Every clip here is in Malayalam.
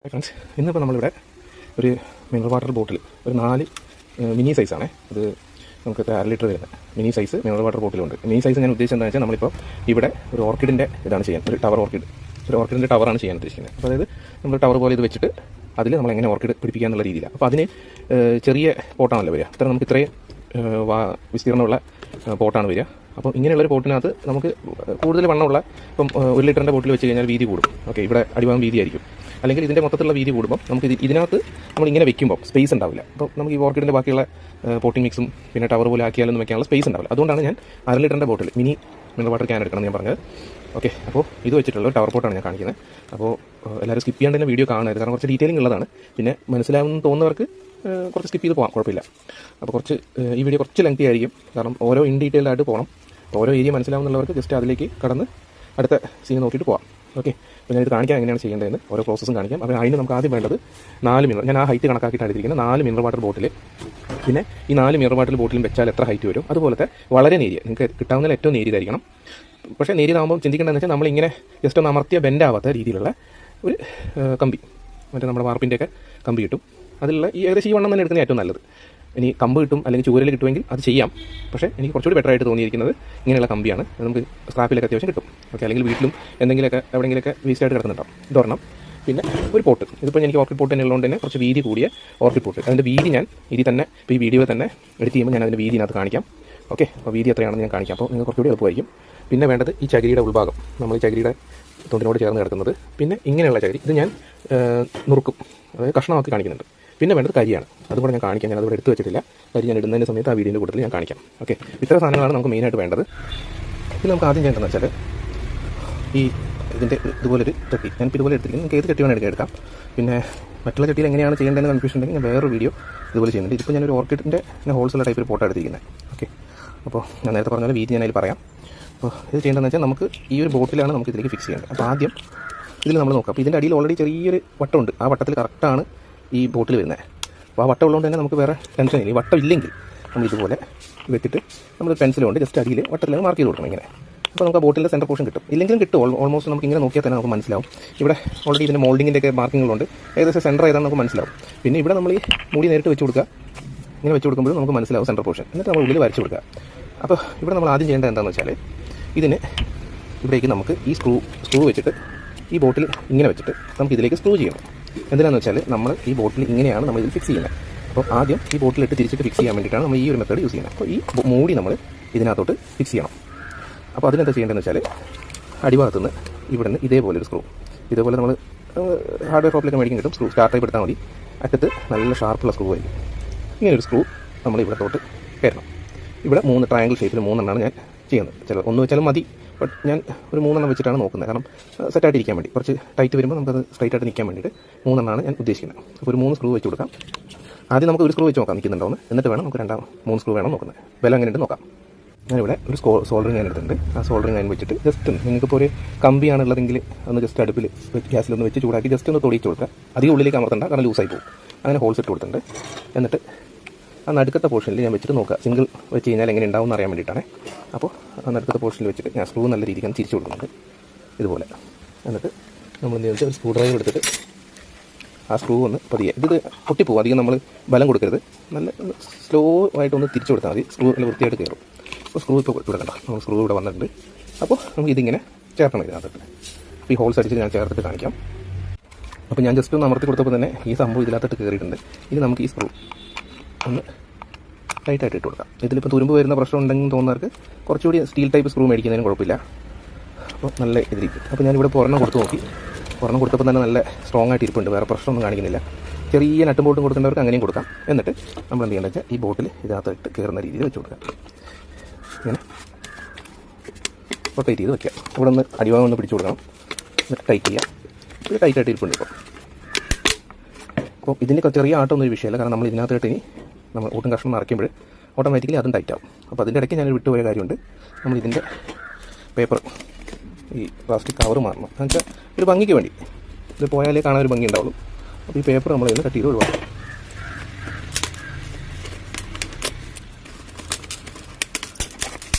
ഫ്രണ്ട്സ്, ഇന്നിപ്പോൾ നമ്മളിവിടെ ഒരു മിനറൽ വാട്ടർ ബോട്ടിൽ ഒരു 4 മിനി സൈസാണ്. ഇത് നമുക്ക് 1/2 ലിറ്റർ വരുന്നത് മിനി സൈസ് മിനറൽ വാട്ടർ ബോട്ടിലുണ്ട്. മിനി സൈസ് ഞാൻ ഉദ്ദേശിച്ചത് എന്താണെന്ന് വെച്ചാൽ നമ്മളിപ്പോൾ ഇവിടെ ഒരു ഓർക്കിഡിൻ്റെ ഇതാണ് ചെയ്യാൻ, ഒരു ഓർക്കിഡിൻ്റെ ടവറാണ് ചെയ്യാൻ ഉദ്ദേശിക്കുന്നത്. അപ്പോൾ അതായത് നമ്മൾ ടവർ പോലെ ഇത് വെച്ചിട്ട് അതിൽ നമ്മൾ എങ്ങനെ ഓർക്കിഡ് പിടിപ്പിക്കുക എന്നുള്ള രീതിയിലാണ്. അപ്പോൾ അതിന് ചെറിയ പോട്ടാണല്ലോ വരിക. അത്ര നമുക്ക് ഇത്രയും വിസ്തീർണ്ണമുള്ള പോട്ടാണ് വരിക. അപ്പോൾ ഇങ്ങനെയുള്ളൊരു പോട്ടിനകത്ത് നമുക്ക് കൂടുതൽ വണ്ണമുള്ള ഇപ്പം 1 ലിറ്ററിൻ്റെ ബോട്ടിൽ വെച്ച് കഴിഞ്ഞാൽ വീതി കൂടും. ഓക്കെ, ഇവിടെ അടിഭാഗം വീതിയായിരിക്കും. അല്ലെങ്കിൽ ഇതിൻ്റെ മൊത്തത്തിലുള്ള വീതി കൂടുമ്പോൾ നമുക്ക് ഇതിനകത്ത് നമ്മളിങ്ങനെ വെക്കുമ്പോൾ സ്പേസ് ഉണ്ടാവില്ല. അപ്പോൾ നമുക്ക് ഈ ഓർക്കിഡിൻ്റെ ബാക്കിയുള്ള പോട്ടിംഗ് മിക്സും പിന്നെ ടവർ പോലെ ആക്കിയാലൊന്നും വെക്കാനുള്ള സ്പേസ് ഉണ്ടാവില്ല. അതുകൊണ്ടാണ് ഞാൻ 1/2 ലിറ്ററിൻ്റെ ബോട്ടിൽ മിനി മിനറൽ വാട്ടർ ക്യാൻ എടുക്കണം എന്ന് ഞാൻ പറഞ്ഞത്. ഓക്കെ, അപ്പോൾ ഇത് വെച്ചിട്ടുള്ള ഒരു ടവർ പോട്ടാണ് ഞാൻ കാണിക്കുന്നത്. അപ്പോൾ എല്ലാവരും സ്കിപ്പ് ചെയ്യാണ്ട് തന്നെ വീഡിയോ കാണരുത്, കാരണം കുറച്ച് ഡീറ്റെയിലിംഗ് ഉള്ളതാണ്. പിന്നെ മനസ്സിലാവുമെന്ന് തോന്നുന്നവർക്ക് കുറച്ച് സ്കിപ്പ് ചെയ്ത് പോകാം, കുഴപ്പമില്ല. അപ്പോൾ ഈ വീഡിയോ കുറച്ച് ലെങ്തി ആയിരിക്കും, കാരണം ഓരോ ഇൻ ഡീറ്റെയിൽഡ് ആയിട്ട് പോകണം. ഓരോ ഏരിയ മനസ്സിലാവുന്നുള്ളവർക്ക് ജസ്റ്റ് അതിലേക്ക് കടന്ന് അടുത്ത സീൻ നോക്കിയിട്ട് പോകാം. ഓക്കെ, അപ്പോൾ ഞാനിത് കാണിക്കാൻ എങ്ങനെയാണ് ചെയ്യേണ്ടതെന്ന് ഓരോ പ്രോസസ്സും കാണിക്കാം. അപ്പോൾ അതിന് നമുക്ക് ആദ്യം വേണ്ടത് 4 മിനറൽ, ഞാൻ ആ ഹൈറ്റ് കണക്കാക്കിയിട്ടാണ് എടുത്തിരിക്കുന്നത്. 4 മിനറൽ വാട്ടർ ബോട്ടിൽ. പിന്നെ ഈ 4 മിനറൽ വാട്ടർ ബോട്ടിലും വെച്ചാൽ എത്ര ഹൈറ്റ് വരും, അതുപോലത്തെ വളരെ നേരിയ, നിങ്ങൾക്ക് കിട്ടാവുന്നതിൽ ഏറ്റവും നേരിയതായിരിക്കണം. പക്ഷേ നേരിയതാകുമ്പോൾ ചിന്തിക്കേണ്ടതെന്ന് വെച്ചാൽ നമ്മളിങ്ങനെ ജസ്റ്റ് ഒന്ന് അമർത്തിയ ബെൻഡാവാത്ത രീതിയിലുള്ള ഒരു കമ്പി, മറ്റേ നമ്മുടെ വാർപ്പിൻ്റെയൊക്കെ കമ്പി കിട്ടും. അതിലുള്ള ഈ ഏകദേശം ഈ വണ്ണം തന്നെ എടുക്കുന്നത് ഏറ്റവും നല്ലത്. ഇനി കമ്പ് കിട്ടും അല്ലെങ്കിൽ ചൂരൽ കിട്ടുമെങ്കിൽ അത് ചെയ്യാം. പക്ഷേ എനിക്ക് കുറച്ചുകൂടി ബെറ്റർ ആയിട്ട് തോന്നിയിരിക്കുന്നത് ഇങ്ങനെയുള്ള കമ്പിയാണ്. നമുക്ക് സ്ക്രാപ്പിലൊക്കെ അത്യാവശ്യം കിട്ടും. ഓക്കെ, അല്ലെങ്കിൽ വീട്ടിലും എന്തെങ്കിലുമൊക്കെ എവിടെയെങ്കിലുമൊക്കെ വേസ്റ്റ് ആയിട്ട് കിടക്കുന്നുണ്ടാവും. ഇതൊരെണ്ണം. പിന്നെ ഒരു പോട്ട്, ഇതിപ്പോൾ എനിക്ക് ഓർക്കിഡ് പോട്ട് തന്നെ ഉള്ളതുകൊണ്ട് തന്നെ കുറച്ച് വീതി കൂടിയ ഓർക്കിഡ് പോട്ട്. അതിൻ്റെ വീതി ഞാൻ ഇതിൽ തന്നെ ഇപ്പോൾ ഈ വീഡിയോ തന്നെ എഡിറ്റ് ചെയ്യുമ്പോൾ ഞാൻ അതിൻ്റെ വീതിനകത്ത് കാണിക്കാം. ഓക്കെ, അപ്പോൾ വീതി എത്രയാണെന്ന് ഞാൻ കാണിക്കാം. അപ്പോൾ നിങ്ങൾക്ക് കുറച്ചുകൂടി എളുപ്പമായിരിക്കും. പിന്നെ വേണ്ടത് ഈ ചകിരിയുടെ ഉൾഭാഗം, നമ്മൾ ഈ ചകിരിയുടെ തൊണ്ടിനോട് ചേർന്ന് കിടക്കുന്നത്. പിന്നെ ഇങ്ങനെയുള്ള ചകിരി, ഇത് ഞാൻ നുറുക്കും, അതായത് കഷ്ണമാക്കി കാണിക്കുന്നുണ്ട്. പിന്നെ വേണ്ടത് കരിയാണ്, അതും കൂടെ ഞാൻ കാണിക്കാം. ഞാൻ അതുകൂടെ എടുത്ത് വെച്ചിട്ടില്ല. കരി ഞാൻ ഇടുന്നതിൻ്റെ സമയത്ത് ആ വീഡിയോൻ്റെ കൂട്ടത്തിൽ ഞാൻ കാണിക്കാം. ഓക്കെ, ഇത്ര സാധനങ്ങളാണ് നമുക്ക് മെയിനായിട്ട് വേണ്ടത്. ഇത് നമുക്ക് ആദ്യം ചെയ്യേണ്ടതെന്ന് വെച്ചാൽ ഈ ഇതിൻ്റെ ഇതുപോലൊരു ചട്ടി, ഞാനിപ്പോൾ ഇതുപോലെ എടുത്തിരിക്കുന്നത്, നിങ്ങൾക്ക് ഏത് ചട്ടി വേണം എടുക്കാം. പിന്നെ മറ്റുള്ള ചട്ടിയിൽ എങ്ങനെയാണ് ചെയ്യേണ്ടതെന്ന് കൺഫ്യൂഷൻ ഉണ്ടെങ്കിൽ ഞാൻ വേറൊരു വീഡിയോ ഇതുപോലെ ചെയ്യുന്നുണ്ട്. ഇതിപ്പോൾ ഞാനൊരു ഓർക്കിഡിൻ്റെ ഹോൾസുള്ള ടൈപ്പ് ഒരു പോട്ടാണ് എടുത്തിരിക്കുന്നത്. ഓക്കെ, അപ്പോൾ ഞാൻ നേരത്തെ പറഞ്ഞ പോലെ വീതി ഞാൻ അതിൽ പറയാം. അപ്പോൾ ഇത് ചെയ്യേണ്ടതെന്ന് വെച്ചാൽ നമുക്ക് ഈ ഒരു ബോട്ടിലാണ് നമുക്ക് ഇതിലേക്ക് ഫിക്സ് ചെയ്യേണ്ടത്. അപ്പോൾ ആദ്യം ഇതിൽ നമ്മൾ നോക്കാം. അപ്പോൾ ഇതിൻ്റെ അടിയിൽ ഓൾറെഡി ചെറിയൊരു വട്ടമുണ്ട്. ആ വട്ടത്തിൽ കറക്റ്റാണ് ഈ ബോട്ടിൽ വരുന്നത്. അപ്പോൾ ആ വട്ടം ഉള്ളതുകൊണ്ട് തന്നെ നമുക്ക് വേറെ ടെൻഷൻ ഇല്ല. ഈ വട്ടം ഇല്ലെങ്കിൽ നമ്മൾ ഇതുപോലെ വെച്ചിട്ട് നമ്മൾ പെൻസിൽ കൊണ്ട് ജസ്റ്റ് അടിയിൽ വട്ടത്തിൽ മാർക്ക് ചെയ്ത് കൊടുക്കണം ഇങ്ങനെ. അപ്പോൾ നമുക്ക് ആ ബോട്ടിൻ്റെ സെൻറ്റർ പോർഷൻ കിട്ടും. ഇല്ലെങ്കിലും കിട്ടും. ഓൾമോസ്റ്റ് നമുക്ക് ഇങ്ങനെ നോക്കിയാൽ തന്നെ നമുക്ക് മനസ്സിലാവും. ഇവിടെ ഓൾറെഡി ഇതിൻ്റെ മോൾഡിങ്ങിൻ്റെ ഒക്കെ മാർക്കിങ്ങുകളുണ്ട്. ഏകദേശം സെൻറ്റർ ഏതാണെന്ന് നമുക്ക് മനസ്സിലാവും. പിന്നെ ഇവിടെ നമ്മൾ ഈ മൂടി നേരിട്ട് വെച്ച് കൊടുക്കുക. ഇങ്ങനെ വെച്ച് കൊടുക്കുമ്പോഴും നമുക്ക് മനസ്സിലാവും സെൻറ്റർ പോർഷൻ. എന്നിട്ട് നമ്മൾ ഉള്ളിൽ വരച്ച് കൊടുക്കുക. അപ്പോൾ ഇവിടെ നമ്മൾ ആദ്യം ചെയ്യേണ്ടത് എന്താണെന്ന് വെച്ചാൽ ഇതിന് ഇവിടേക്ക് നമുക്ക് ഈ സ്ക്രൂ വെച്ചിട്ട് ഈ ബോട്ടിൽ ഇങ്ങനെ വെച്ചിട്ട് നമുക്ക് ഇതിലേക്ക് സ്ക്രൂ ചെയ്യണം. എന്തിനാണെന്ന് വെച്ചാൽ നമ്മൾ ഈ ബോട്ടിൽ ഇങ്ങനെയാണ് നമ്മൾ ഇതിൽ ഫിക്സ് ചെയ്യുന്നത്. അപ്പോൾ ആദ്യം ഈ ബോട്ടിലിട്ട് തിരിച്ചിട്ട് ഫിക്സ് ചെയ്യാൻ വേണ്ടിയിട്ടാണ് നമ്മൾ ഈ ഒരു മെത്തേഡ് യൂസ് ചെയ്യുന്നത്. അപ്പോൾ ഈ മൂടി നമ്മൾ ഇതിനകത്തോട്ട് ഫിക്സ് ചെയ്യണം. അപ്പോൾ അതിനെന്താ ചെയ്യേണ്ടതെന്ന് വെച്ചാൽ അടിഭാഗത്തുനിന്ന് ഇവിടെ നിന്ന് ഇതേപോലെ ഒരു സ്ക്രൂ, ഇതേപോലെ നമ്മൾ ഹാർഡ്വെയർ ഷോപ്പിലൊക്കെ മേടിക്കാൻ കിട്ടും. സ്ക്രൂ സ്റ്റാർട്ട് ആയി എടുത്താൽ മതി. അറ്റത്ത് നല്ല ഷാർപ്പുള്ള സ്ക്രൂ ആയിരിക്കും. ഇങ്ങനൊരു സ്ക്രൂ നമ്മൾ ഇവിടത്തോട്ട് കയറണം. ഇവിടെ 3 ട്രയാങ്കിൾ ഷേപ്പിൽ 3 ഞാൻ ചെയ്യുന്നത്. ചില 1 വെച്ചാലും മതി, ബട്ട് ഞാൻ ഒരു 3 വെച്ചിട്ടാണ് നോക്കുന്നത്. കാരണം സെറ്റായിട്ടിരിക്കാൻ വേണ്ടി, കുറച്ച് ടൈറ്റ് വരുമ്പോൾ നമുക്കത് സ്ട്രൈറ്റ് ആയിട്ട് നിൽക്കാൻ വേണ്ടിയിട്ട് 3 ഞാൻ ഉദ്ദേശിക്കുന്നത്. അപ്പോൾ ഒരു 3 സ്ക്രൂ വെച്ച് കൊടുക്കാം. ആദ്യം നമുക്ക് ഒരു സ്ക്രൂ വെച്ച് നോക്കാം നിൽക്കുന്നുണ്ടോന്ന്, എന്നിട്ട് വേണം നമുക്ക് 3 സ്ക്രൂ വേണം നോക്കുന്നത്. വില എങ്ങനെയുണ്ട് നോക്കാം. ഞാനിവിടെ ഒരു സോൾഡറിങ് ഞാൻ എടുത്തിട്ടുണ്ട്. ആ സോൾഡറിങ് ഞാൻ വെച്ചിട്ട് ജസ്റ്റ് നിങ്ങൾക്കിപ്പോൾ ഒരു കമ്പിയാണുള്ളതെങ്കിൽ ഒന്ന് ജസ്റ്റ് അടുപ്പിൽ ഗ്യാസിലൊന്ന് വെച്ച് ചൂടാക്കി ജസ്റ്റ് ഒന്ന് തൊടിച്ച് കൊടുക്കുക. അധികം ഉള്ളിലേക്ക് അമർത്തണ്ട, കാരണം ലൂസായി പോകും. അങ്ങനെ ഹോൾസ് ഇട്ട് കൊടുത്തിട്ടുണ്ട്. എന്നിട്ട് ആ നടുക്കത്തെ പോർഷനിൽ ഞാൻ വെച്ചിട്ട് നോക്കുക. സിംഗിൾ വെച്ച് കഴിഞ്ഞാൽ എങ്ങനെ ഉണ്ടാവും എന്ന് അറിയാൻ വേണ്ടിയിട്ടാണ്. അപ്പോൾ ആ നടുക്കത്തെ പോർഷനിൽ വെച്ചിട്ട് ഞാൻ സ്ക്രൂ നല്ല രീതിക്ക് തിരിച്ചു കൊടുക്കുന്നുണ്ട് ഇതുപോലെ. എന്നിട്ട് നമ്മൾ എന്ത് വെച്ചാൽ ഒരു സ്ക്രൂ ഡ്രൈവർ എടുത്തിട്ട് ആ സ്ക്രൂ ഒന്ന് പതിയെ, ഇത് പൊട്ടിപ്പോകും, അധികം നമ്മൾ ബലം കൊടുക്കരുത്, നല്ല സ്ലോ ആയിട്ടൊന്ന് തിരിച്ചു കൊടുത്താൽ മതി. സ്ക്രൂ നല്ല വൃത്തിയായിട്ട് കയറും. അപ്പോൾ സ്ക്രൂ ഇപ്പോൾ ഇവിടെ കണ്ട, നമ്മൾ സ്ക്രൂ ഇവിടെ വന്നിട്ടുണ്ട്. അപ്പോൾ നമുക്ക് ഇതിങ്ങനെ ചേർക്കണം ഇതിനകത്തിട്ട്. അപ്പോൾ ഈ ഹോൾസ് അടിച്ചിട്ട് ഞാൻ ചേർത്തിട്ട് കാണിക്കാം. അപ്പോൾ ഞാൻ ജസ്റ്റ് ഒന്ന് അമർത്തി കൊടുത്തപ്പോൾ തന്നെ ഈ സംഭവം ഇതിനകത്തിട്ട് കയറിയിട്ടുണ്ട്. ഇനി നമുക്ക് ഈ സ്ക്രൂ ഒന്ന് ടൈറ്റായിട്ട് ഇട്ട് കൊടുക്കാം. ഇതിലിപ്പോൾ തുരുമ്പ് വരുന്ന പ്രശ്നം ഉണ്ടെങ്കിൽ തോന്നുന്നവർക്ക് കുറച്ചുകൂടി സ്റ്റീൽ ടൈപ്പ് സ്ക്രൂ മേടിക്കുന്നതിനും കുഴപ്പമില്ല. അപ്പോൾ നല്ല ഇതിരിക്കും. അപ്പോൾ ഞാനിവിടെ ഒരെണ്ണം കൊടുത്ത് നോക്കി. ഒരെണ്ണം കൊടുത്തപ്പോൾ തന്നെ നല്ല സ്ട്രോങ് ആയിട്ട് ഇരിപ്പുണ്ട്, വേറെ പ്രശ്നമൊന്നും കാണിക്കുന്നില്ല. ചെറിയ നട്ടും ബോട്ടും കൊടുക്കേണ്ടവർക്ക് അങ്ങനെയും കൊടുക്കാം. എന്നിട്ട് നമ്മൾ എന്ത് ചെയ്യേണ്ടത് വെച്ചാൽ ഈ ബോട്ടിൽ ഇതിനകത്ത് ഇട്ട് കയറുന്ന രീതിയിൽ വെച്ച് കൊടുക്കാം. ഇങ്ങനെ റൊട്ടേറ്റ് ചെയ്ത് വയ്ക്കുക. ഇവിടെ ഒന്ന് അടിഭാഗം ഒന്ന് പിടിച്ചു കൊടുക്കണം. എന്നിട്ട് ടൈറ്റ് ചെയ്യുക. ഇത് ടൈറ്റായിട്ട് ഇരിപ്പുണ്ട് ഇപ്പോൾ. അപ്പോൾ ഇതിൻ്റെ ചെറിയ ആട്ടമൊന്നും ഒരു വിഷയമല്ല, കാരണം നമ്മൾ ഇതിനകത്തായിട്ട് ഇനി നമ്മൾ ഓട്ടും കഷ്ണം നിറയ്ക്കുമ്പോൾ ഓട്ടോമാറ്റിക്കലി അതും ടൈറ്റ് ആവും. അപ്പോൾ അതിൻ്റെ ഇടയ്ക്ക് ഞാനൊരു വിട്ടുപോയ കാര്യമുണ്ട്. നമ്മൾ ഇതിൻ്റെ പേപ്പർ, ഈ പ്ലാസ്റ്റിക് കവർ മാറണം. എന്ന് വെച്ചാൽ ഒരു ഭംഗിക്ക് വേണ്ടി, ഇത് പോയാലേ കാണാൻ ഒരു ഭംഗി ഉണ്ടാവുള്ളൂ. അപ്പോൾ ഈ പേപ്പർ നമ്മൾ ഇതിന് കട്ട് ചെയ്ത് ഒഴിവാക്കും.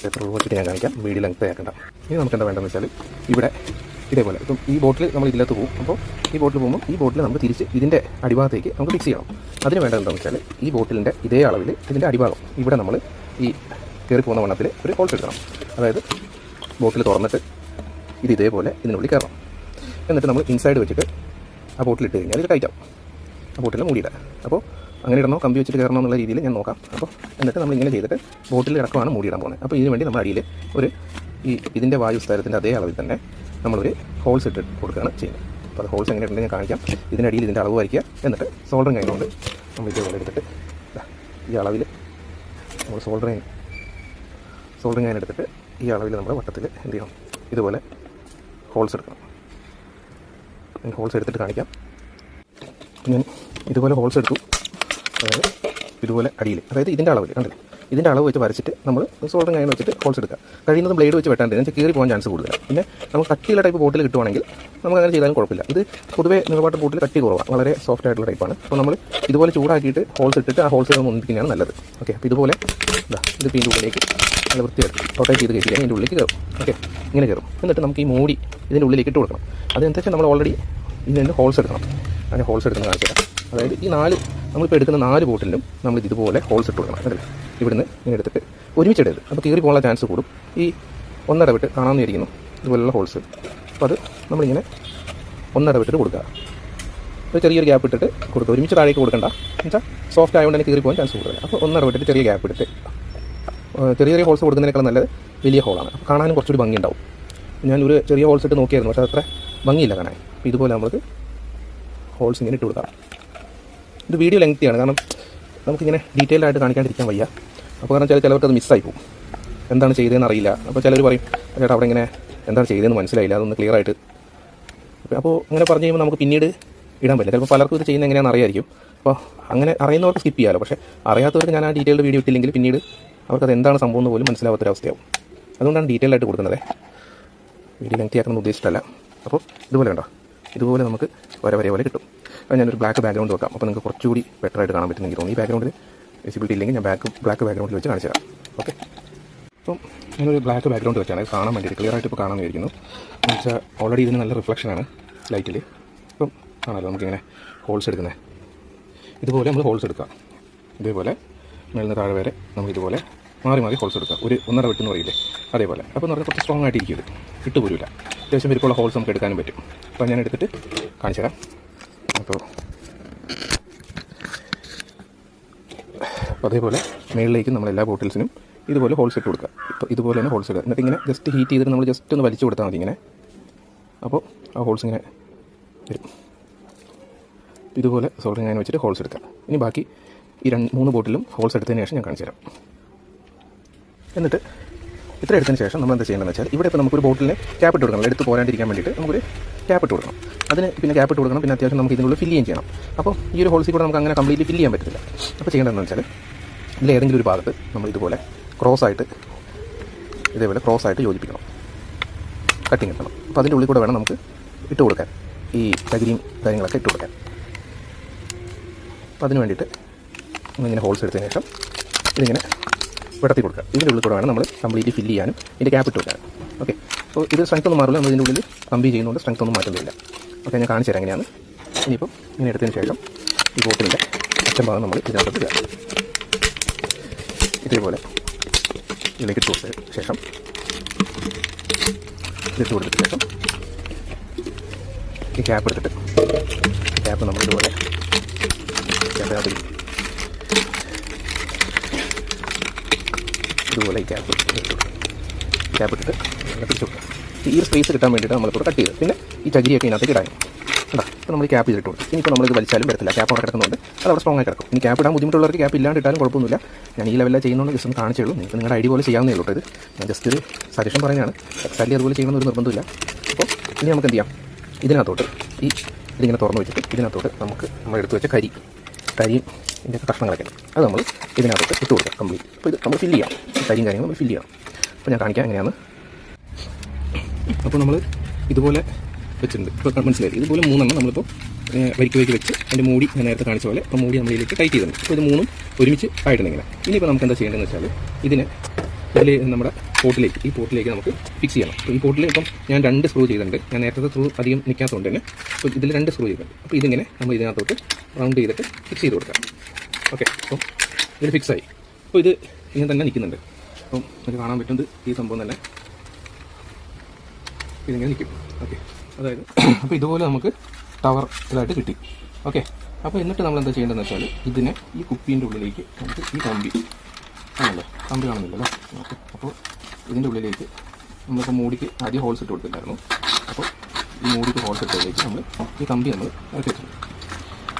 പേപ്പർ ഒഴിവാക്കിയിട്ട് ഞാൻ കാണിക്കാം, വീഡിയോ ലെങ്ത് ആക്കണ്ട. ഇനി നമുക്ക് എന്താ വേണ്ടതെന്ന് വെച്ചാൽ ഇവിടെ ഇതേപോലെ ഇപ്പം ഈ ബോട്ടിൽ നമ്മൾ ഇതിനകത്ത് പോകും. അപ്പോൾ ഈ ബോട്ടിൽ പോകുമ്പോൾ ഈ ബോട്ടിൽ നമുക്ക് തിരിച്ച് ഇതിൻ്റെ അടിഭാഗത്തേക്ക് നമുക്ക് ഫിക്സ് ചെയ്യണം. അതിന് വേണ്ടത് എന്താണെന്ന് വെച്ചാൽ ഈ ബോട്ടിലിൻ്റെ ഇതേ അളവിൽ ഇതിൻ്റെ അടിഭാഗം ഇവിടെ നമ്മൾ ഈ കയറി പോകുന്ന വണ്ണത്തിൽ ഒരു ഹോൾസ് എടുക്കണം. അതായത് ബോട്ടിൽ തുറന്നിട്ട് ഇത് ഇതേപോലെ ഇതിനുള്ളിൽ കയറണം. എന്നിട്ട് നമ്മൾ ഇൻസൈഡ് വെച്ചിട്ട് ആ ബോട്ടിൽ ഇട്ട് കഴിഞ്ഞാൽ ഇത് ടൈറ്റാവും. ആ ബോട്ടിൽ മൂടിയിടാം. അപ്പോൾ അങ്ങനെ ഇടണോ കമ്പി വെച്ചിട്ട് കയറണോ എന്നുള്ള രീതിയിൽ ഞാൻ നോക്കാം. അപ്പോൾ എന്നിട്ട് നമ്മൾ ഇങ്ങനെ ചെയ്തിട്ട് ബോട്ടിൽ ഇറക്കമാണ് മൂടിയിടാൻ പോകുന്നത്. അപ്പോൾ ഇതിന് വേണ്ടി നമ്മൾ അടിയിൽ ഒരു ഇതിൻ്റെ വായു സ്ഥലത്തിൻ്റെ അതേ അളവിൽ തന്നെ നമ്മളൊരു ഹോൾസ് ഇട്ട് കൊടുക്കുകയാണ് ചെയ്യുന്നത്. അപ്പോൾ അത് ഹോൾസ് എങ്ങനെ ഉണ്ടെങ്കിൽ ഞാൻ കാണിക്കാം. ഇതിനടിയിൽ ഇതിൻ്റെ അളവ് വരയ്ക്കുക. എന്നിട്ട് സോൾഡറിങ് കഴിഞ്ഞുകൊണ്ട് നമ്മൾ ഇതേപോലെ എടുത്തിട്ട് ഈ അളവിൽ നമ്മൾ സോൾഡറിങ് അതിന് എടുത്തിട്ട് ഈ അളവിൽ നമ്മൾ വട്ടത്തിൽ എന്ത് ചെയ്യണം, ഇതുപോലെ ഹോൾസ് എടുക്കണം. ഞാൻ ഹോൾസ് എടുത്തിട്ട് കാണിക്കാം. ഞാൻ ഇതുപോലെ ഹോൾസ് എടുത്തു. അതായത് ഇതുപോലെ അടിയിൽ, അതായത് ഇതിൻ്റെ അളവിൽ കണ്ടില്ല, ഇതിൻ്റെ അളവ് വെച്ച് വരച്ചിട്ട് നമ്മൾ സോൾഡറിങ് അയൺ വെച്ചിട്ട് ഹോൾസ് എടുക്കുക. കഴിയുന്നതും ബ്ലേഡ് വെച്ച് വെട്ടാണ്ട് എന്ന് വെച്ചാൽ കീറി പോകാൻ ചാൻസ് കൂടുതലാണ്. പിന്നെ നമുക്ക് കട്ടിയുള്ള ടൈപ്പ് ബോട്ടിൽ കിട്ടുവാണെങ്കിൽ നമുക്ക് അങ്ങനെ ചെയ്താലും കുഴപ്പമില്ല. ഇത് പൊതുവേ നിലവാട്ടർ ബോട്ടിൽ കട്ടി കുറവാണ്, വളരെ സോഫ്റ്റ് ആയിട്ടുള്ള ടൈപ്പാണ്. അപ്പോൾ നമ്മൾ ഇതുപോലെ ചൂടാക്കിയിട്ട് ഹോൾസ് ഇട്ടിട്ട് ആ ഹോൾസ് ഒന്നിപ്പിക്കുന്നതാണ് നല്ലത്. ഓക്കെ, അപ്പോൾ ഇതുപോലെ ഇത് ഇതിൻ്റെ ഉള്ളിലേക്ക് നല്ല വൃത്തിയായിട്ട് റൊട്ടേറ്റ് ചെയ്ത് കഴിച്ചാൽ ഇതിൻ്റെ ഉള്ളിലേക്ക് കയറും. ഓക്കെ, ഇങ്ങനെ കയറും. എന്നിട്ട് നമുക്ക് ഈ മൂടി ഇതിൻ്റെ ഉള്ളിലേക്ക് ഇട്ട് കൊടുക്കണം. അതിനനുസരിച്ച് നമ്മൾ ഓൾറെഡി ഇതിൻ്റെ ഹോൾസ് എടുക്കണം. അങ്ങനെ ഹോൾസ് എടുക്കുന്ന കാണിച്ചു. അതായത് ഈ നമ്മളിപ്പോൾ എടുക്കുന്ന 4 ബോട്ടിലും നമ്മൾ ഇതുപോലെ ഹോൾസ് ഇട്ട് കൊടുക്കണം. അതല്ലേ, ഇവിടുന്ന് ഇങ്ങനെ എടുത്തിട്ട് ഒരുമിച്ചിടരുത്. അപ്പോൾ കീറി പോകാനുള്ള ചാൻസ് കൂടും. ഈ ഒന്നിടവിട്ട് കാണാമെന്ന് വിചാരിക്കുന്നു ഇതുപോലുള്ള ഹോൾസ്. അപ്പോൾ അത് നമ്മളിങ്ങനെ ഒന്നിടവിട്ടിട്ട് കൊടുക്കുക. ഒരു ചെറിയൊരു ഗ്യാപ്പ് ഇട്ടിട്ട് കൊടുക്കുക. ഒരുമിച്ച് താഴേക്ക് കൊടുക്കണ്ട, എന്നുവെച്ചാൽ സോഫ്റ്റ് ആയതുകൊണ്ട് തന്നെ കീറി പോകാൻ ചാൻസ് കൂടുതലാണ്. അപ്പോൾ ഒന്നിടവിട്ടിട്ട് ചെറിയ ഗ്യാപ്പ് ഇട്ടിട്ട് ചെറിയ ഹോൾസ് കൊടുക്കുന്നതിനേക്കാൾ നല്ലത് വലിയ ഹോളാണ്. അപ്പോൾ കാണാനും കുറച്ചുകൂടി ഭംഗി ഉണ്ടാവും. ഞാൻ ഒരു ചെറിയ ഹോൾസ് ഇട്ട് നോക്കിയായിരുന്നു, പക്ഷേ അത്ര ഭംഗിയില്ല കാണാൻ. അപ്പോൾ ഇതുപോലെ നമുക്ക് ഹോൾസ് ഇങ്ങനെ ഇട്ട് കൊടുക്കാം. ഇത് വീഡിയോ ലെങ്തിയാണ്, കാരണം നമുക്കിങ്ങനെ ഡീറ്റെയിൽ ആയിട്ട് കാണിക്കാണ്ടിരിക്കാൻ വയ്യ. അപ്പോൾ കാരണം ചിലവർക്ക് അത് മിസ്സായി പോകും, എന്താണ് ചെയ്തതെന്ന് അറിയില്ല. അപ്പോൾ ചിലർ പറയും ചേട്ടാ അവിടെ ഇങ്ങനെ എന്താണ് ചെയ്തതെന്ന് മനസ്സിലായില്ല, അതൊന്ന് ക്ലിയർ ആയിട്ട്. അപ്പോൾ അങ്ങനെ പറഞ്ഞു കഴിയുമ്പോൾ നമുക്ക് പിന്നീട് ഇടാൻ പറ്റില്ല. ചിലപ്പോൾ പലർക്കും ഇത് ചെയ്യുന്നത് എങ്ങനെയാണെന്ന് അറിയായിരിക്കും. അപ്പോൾ അങ്ങനെ അറിയുന്നവർക്ക് സ്കിപ്പ് ചെയ്യാമല്ലോ. പക്ഷേ അറിയാത്തവർക്ക് ഞാൻ ആ ഡീറ്റെയിൽഡ് വീഡിയോ ഇട്ടില്ലെങ്കിൽ പിന്നീട് അവർക്കത് എന്താണ് സംഭവം എന്ന് പോലും മനസ്സിലാവാത്തൊരവസ്ഥയാവും. അതുകൊണ്ടാണ് ഡീറ്റെയിൽ ആയിട്ട് കൊടുക്കുന്നത്. വീഡിയോ ലെങ്തി ആക്കണമെന്ന് ഉദ്ദേശിച്ചിട്ടല്ല. അപ്പോൾ ഇതുപോലെ ഉണ്ടോ, ഇതുപോലെ നമുക്ക് വരെ പോലെ കിട്ടും. അത് ഞാനൊരു ബ്ലാക്ക് ബാക്ക്ഗ്രൗണ്ട് വെക്കാം. അപ്പോൾ നിങ്ങൾക്ക് കുറച്ചുകൂടി ബെറ്റർ ആയിട്ട് കാണാൻ പറ്റുമെങ്കിൽ തോന്നുന്നു. ഈ ബാക്ക്ഗ്രൗണ്ടിൽ വിസിബിലിറ്റി ഇല്ലെങ്കിൽ ഞാൻ ബ്ലാക്ക് ബാക്ക്ഗ്രൗണ്ടിൽ വെച്ച് കാണിച്ചു തരാം. ഓക്കെ, അപ്പം ഞാനൊരു ബ്ലാക്ക് ബാക്ക്ഗ്രൗണ്ട് വെച്ചാണ് കാണാൻ വേണ്ടിയിട്ട് ക്ലിയർ ആയിട്ട് ഇപ്പോൾ കാണാമെന്ന് വിചാരിക്കുന്നു. എന്ന് വെച്ചാൽ ഓൾറെഡി ഇതിന് നല്ല റിഫ്ലക്ഷനാണ് ലൈറ്റിൽ. ഇപ്പം കാണാമല്ലോ നമുക്കിങ്ങനെ ഹോൾസ് എടുക്കുന്നത്. ഇതുപോലെ നമ്മൾ ഹോൾസ് എടുക്കുക. ഇതേപോലെ മേലിന് താഴെ വരെ നമുക്ക് ഇതുപോലെ മാറി ഹോൾസ് എടുക്കുക. ഒരു 1.5 വെട്ടെന്ന് പറയില്ലേ, അതേപോലെ. അപ്പോൾ എന്ന് പറഞ്ഞാൽ കുറച്ച് സ്ട്രോങ് ആയിട്ട് ഇരിക്കും. ഇത് ഇട്ടുപോരില്ല. അത്യാവശ്യം വരിക്കുള്ള ഹോൾസ് നമുക്ക് എടുക്കാനും പറ്റും. അപ്പോൾ ഞാൻ എടുത്തിട്ട് കാണിച്ചു തരാം. അപ്പോൾ അതേപോലെ മേളിലേക്ക് നമ്മൾ എല്ലാ ബോട്ടിൽസിനും ഇതുപോലെ ഹോൾസ് ഇട്ട് കൊടുക്കുക. ഇപ്പോൾ ഇതുപോലെ തന്നെ ഹോൾസ് ഇടുക. എന്നിട്ട് ഇങ്ങനെ ജസ്റ്റ് ഹീറ്റ് ചെയ്തിട്ട് നമ്മൾ ജസ്റ്റ് ഒന്ന് വലിച്ചു കൊടുത്താൽ മതി ഇങ്ങനെ. അപ്പോൾ ആ ഹോൾസ് ഇങ്ങനെ വരും. ഇതുപോലെ സോൾഡറിങ് ഞാൻ വെച്ചിട്ട് ഹോൾസ് എടുക്കാം. ഇനി ബാക്കി ഈ 3 ബോട്ടിലും ഹോൾസ് എടുത്തതിന് ശേഷം ഞാൻ കാണിച്ചു തരാം. എന്നിട്ട് ഇത്ര എടുത്തതിന് ശേഷം നമ്മൾ എന്താ ചെയ്യേണ്ടതെന്ന് വെച്ചാൽ ഇവിടെ ഇപ്പോൾ നമുക്കൊരു ബോട്ടിലിന് ക്യാപ്പ് ഇട്ട് കൊടുക്കണം. എടുത്ത് പോരാണ്ടിരിക്കാൻ വേണ്ടിയിട്ട് നമുക്കൊരു ക്യാപ്പ് ഇട്ട് കൊടുക്കണം. അതിന് പിന്നെ ക്യാപ്പ് ഇട്ട് കൊടുക്കണം. പിന്നെ അത്യാവശ്യം നമുക്ക് ഇതിനുള്ളിൽ ഫില്ല് ചെയ്യണം. അപ്പോൾ ഈ ഒരു ഹോൾസിൽ കൂടെ നമുക്ക് അങ്ങനെ കംപ്ലീറ്റ്ലി ഫില്ല് ചെയ്യാൻ പറ്റില്ല. അപ്പോൾ ചെയ്യേണ്ടതെന്ന് വെച്ചാൽ ഇതിൽ ഏതെങ്കിലും ഒരു ഭാഗത്ത് നമ്മൾ ഇതുപോലെ ക്രോസായിട്ട് യോജിപ്പിക്കണം, കട്ടിങ് കിട്ടണം. അപ്പോൾ അതിൻ്റെ ഉള്ളിൽ കൂടെ വേണം നമുക്ക് ഇട്ട് കൊടുക്കാൻ, ഈ ചകിരിയും കാര്യങ്ങളൊക്കെ ഇട്ട് കൊടുക്കാൻ. അപ്പോൾ അതിന് വേണ്ടിയിട്ട് നമ്മളിങ്ങനെ ഹോൾസ് എടുത്തതിന് ശേഷം ഇതിങ്ങനെ വിടത്തി കൊടുക്കുക. ഇതിൻ്റെ ഉള്ളിൽ കൂടെ വേണം നമ്മൾ കംപ്ലീറ്റ് ഫില്ല് ചെയ്യാനും ഇതിൻ്റെ ക്യാപ്പ് ഇട്ട് കൊടുക്കാനും. ഓക്കെ, അപ്പോൾ ഇത് സ്ട്രെങ്ത് ഒന്നും മാറില്ല. നമ്മൾ ഇതിൻ്റെ ഉള്ളിൽ കമ്പി ചെയ്യുന്നതുകൊണ്ട് സ്ട്രെങ്ത് ഒന്നും മാറ്റുന്നില്ല. ഓക്കെ, ഞാൻ കാണിച്ചു തരാം എങ്ങനെയാണ്. ഇനിയിപ്പം ഇങ്ങനെ എടുത്തതിന് ശേഷം ഈ ബോട്ടിലിൻ്റെ അറ്റം ഭാഗം നമ്മൾ ഇതിനകത്ത് ഇടുക. ഇതേപോലെ ഇതിലേക്ക് ഇട്ട് കൊടുത്ത ശേഷം ഇതിട്ട് കൊടുത്തതിന് ശേഷം ഈ ക്യാപ്പ് എടുത്തിട്ട് ക്യാപ്പ് നമ്മൾ ഇതുപോലെ ഈ ക്യാപ്പ് ഇട്ടിട്ട് പിടിച്ചു കൊടുക്കുക. ഈ ഒരു സ്പേസ് കിട്ടാൻ വേണ്ടിയിട്ട് നമ്മളിപ്പോൾ കട്ട് ചെയ്ത് പിന്നെ ഈ ചകിരിയൊക്കെ ഇതിനകത്തേക്ക് ഇടാനും കേട്ടോ. അപ്പോൾ നമ്മൾ ക്യാപ്പ് ചെയ്തിട്ട് കൊടുക്കും. ഇനിയിപ്പോൾ നമ്മളിത് വലിച്ചാലും വരത്തില്ല, ക്യാപ്പ് അവിടെ കിടക്കുന്നുണ്ട്. അത് അവിടെ സ്ട്രോങ് ആയി കിടക്കും. ഇനി ക്യാപ്പ് ഇടാൻ ബുദ്ധിമുട്ടുള്ളവർക്ക് ക്യാപ്പ് ഇല്ലാണ്ട് ഇട്ടാലും കുഴപ്പമൊന്നുമില്ല. ഞാൻ ഈ ലെവലിൽ ചെയ്യുന്നതുകൊണ്ട് ജസ്റ്റ് ഒന്ന് കാണിച്ചേ ഉള്ളൂ. നിങ്ങൾക്ക് നിങ്ങളുടെ ഐഡിയ പോലെ ചെയ്യാവുന്നേ ഉള്ളൂ. ഇത് ഞാൻ ജസ്റ്റ് ഒരു സജഷൻ പറയുന്നതാണ്. എക്സാക്ട്ലി അതുപോലെ ചെയ്യണമെന്നൊരു നിർബന്ധമില്ല. അപ്പോൾ ഇനി നമുക്ക് എന്ത് ചെയ്യാം, ഇതിനകത്തോട്ട് ഇതിങ്ങനെ തുറന്ന് വെച്ചിട്ട് ഇതിനകത്തോട്ട് നമ്മൾ എടുത്ത് വെച്ച കരിയും ഇതിൻ്റെ കഷ്ണങ്ങളൊക്കെ അത് നമ്മൾ ഇതിനകത്തോട്ട് ഇട്ട് കൊടുക്കാം കംപ്ലീറ്റ്. അപ്പോൾ ഇത് നമ്മൾ ഫില്ല് ചെയ്യാം, ഈ കരിയും കാര്യങ്ങളും നമ്മൾ ഫില്ല് ചെയ്യണം. അപ്പോൾ ഞാൻ കാണിക്കാം എങ്ങനെയാണ്. അപ്പോൾ നമ്മൾ ഇതുപോലെ വെച്ചിട്ടുണ്ട്. ഇപ്പോൾ മനസ്സിലായി. ഇതുപോലെ 3 നമ്മളിപ്പോൾ വരിക്ക് വെച്ച് അതിൻ്റെ മൂടി ഞാൻ നേരത്തെ കാണിച്ച പോലെ അപ്പോൾ മൂടി നമ്മളിലേക്ക് ടൈറ്റ് ചെയ്തിട്ടുണ്ട്. അപ്പോൾ ഇത് 3 ഒരുമിച്ച് ആയിട്ടുണ്ട് ഇങ്ങനെ. ഇനിയിപ്പോൾ നമുക്ക് എന്താ ചെയ്യേണ്ടതെന്ന് വെച്ചാൽ ഇതിൽ നമ്മുടെ ഈ പോർട്ടിലേക്ക് നമുക്ക് ഫിക്സ് ചെയ്യണം. അപ്പോൾ ഈ പോർട്ടിൽ ഇപ്പം ഞാൻ 2 സ്ക്രൂ ചെയ്തിട്ടുണ്ട്. ഞാൻ നേരത്തെ സ്ക്രൂ അധികം നിൽക്കാത്തതുകൊണ്ട് തന്നെ അപ്പോൾ ഇതിൽ 2 സ്ക്രൂ ചെയ്തിട്ടുണ്ട്. അപ്പോൾ ഇതിങ്ങനെ നമ്മൾ ഇതിനകത്തോട്ട് റൗണ്ട് ചെയ്തിട്ട് ഫിക്സ് ചെയ്ത് കൊടുക്കാം. ഓക്കെ, അപ്പം ഇതിൽ ഫിക്സായി. അപ്പോൾ ഇത് ഇങ്ങനെ തന്നെ നിൽക്കുന്നുണ്ട്. അപ്പം നമുക്ക് കാണാൻ പറ്റുന്നത് ഈ സംഭവം തന്നെ ഇതിങ്ങനെ നിൽക്കും. ഓക്കെ, അതായത് അപ്പോൾ ഇതുപോലെ നമുക്ക് ടവർ ഇതായിട്ട് കിട്ടി. ഓക്കെ, അപ്പോൾ എന്നിട്ട് നമ്മൾ എന്താ ചെയ്യേണ്ടതെന്ന് വെച്ചാൽ ഇതിനെ ഈ കുപ്പീൻ്റെ ഉള്ളിലേക്ക് നമുക്ക് ഈ കമ്പി ആണല്ലോ, കമ്പി കാണുന്നില്ലല്ലോ. ഓക്കെ, അപ്പോൾ ഇതിൻ്റെ ഉള്ളിലേക്ക് നമ്മളിപ്പോൾ മൂടിക്ക് ആദ്യം ഹോൾസ് ഇട്ട് കൊടുത്തിട്ടുണ്ടായിരുന്നു. അപ്പോൾ ഈ മൂടിക്ക് ഹോൾസ് ഇട്ടതിലേക്ക് നമ്മൾ ഈ കമ്പി നമ്മൾ ഇറക്കി വെച്ചിട്ടുണ്ട്.